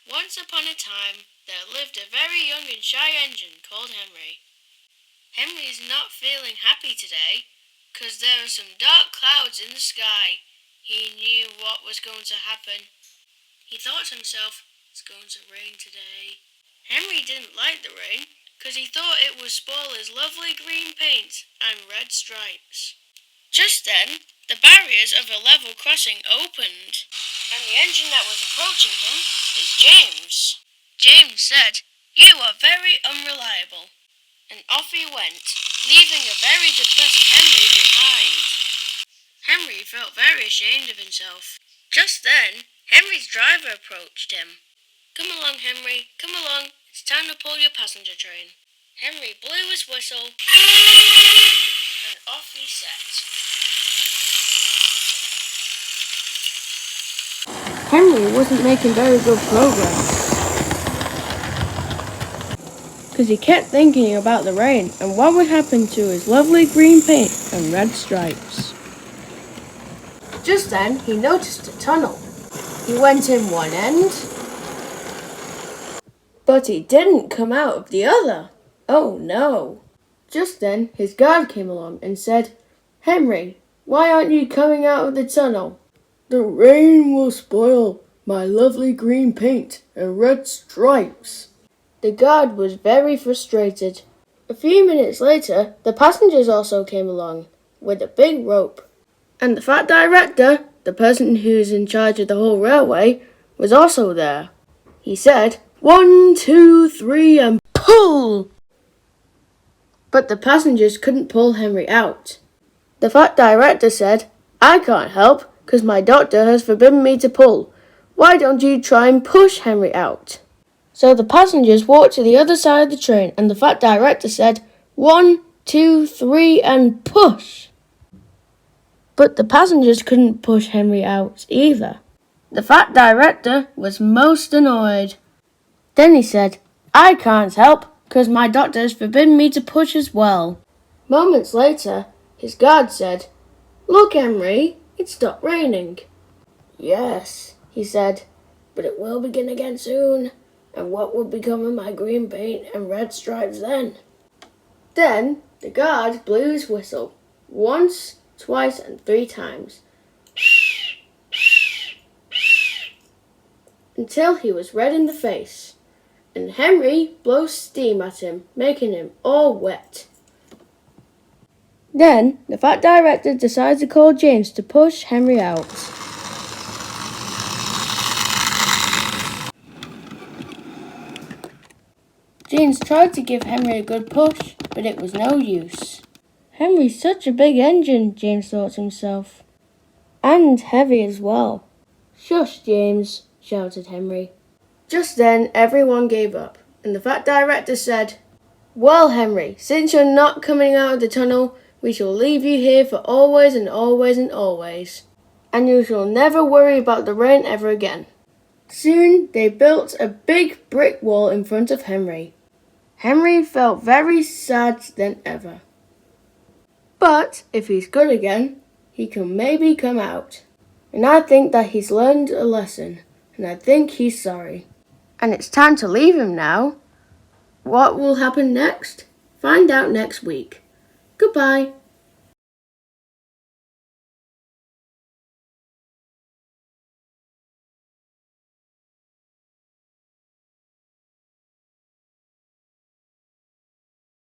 Once upon a time, there lived a very young and shy engine called Henry. Henry's not feeling happy today, 'cause there are some dark clouds in the sky. He knew what was going to happen. He thought to himself, it's going to rain today. Henry didn't like the rain, 'cause he thought it would spoil his lovely green paint and red stripes. Just then, the barriers of a level crossing opened, and the engine that was approaching him is James. James said, "You are very unreliable," and off he went, leaving a very depressed Henry behind. Henry felt very ashamed of himself. Just then, Henry's driver approached him. "Come along, Henry, come along. It's time to pull your passenger train." Henry blew his whistle, and off he set. Henry wasn't making very good progress, because he kept thinking about the rain and what would happen to his lovely green paint and red stripes. Just then, he noticed a tunnel. He went in one end, but he didn't come out of the other. Oh no! Just then, his guard came along and said, "Henry, why aren't you coming out of the tunnel?" "The rain will spoil my lovely green paint and red stripes." The guard was very frustrated. A few minutes later, the passengers also came along with a big rope. And the fat director, the person who's in charge of the whole railway, was also there. He said, 1, 2, 3, and pull! But the passengers couldn't pull Henry out. The fat director said, "I can't help, 'cause my doctor has forbidden me to pull. Why don't you try and push Henry out?" So the passengers walked to the other side of the train, and the fat director said, 1, 2, 3, and push! But the passengers couldn't push Henry out either. The fat director was most annoyed. Then he said, "I can't help, 'cause my doctor has forbidden me to push as well." Moments later, his guard said, "Look, Henry, it stopped raining." "Yes," he said, "but it will begin again soon. And what will become of my green paint and red stripes then?" Then the guard blew his whistle, once, twice, and 3 times, until he was red in the face, and Henry blew steam at him, making him all wet. Then the fat director decided to call James to push Henry out. James tried to give Henry a good push, but it was no use. "Henry's such a big engine," James thought to himself. "And heavy as well." "Shush, James," shouted Henry. Just then, everyone gave up, and the fat director said, "Well, Henry, since you're not coming out of the tunnel, we shall leave you here for always and always and always. And you shall never worry about the rain ever again." Soon, they built a big brick wall in front of Henry. Henry felt very sad than ever. But if he's good again, he can maybe come out. And I think that he's learned a lesson, and I think he's sorry. And it's time to leave him now. What will happen next? Find out next week. Goodbye.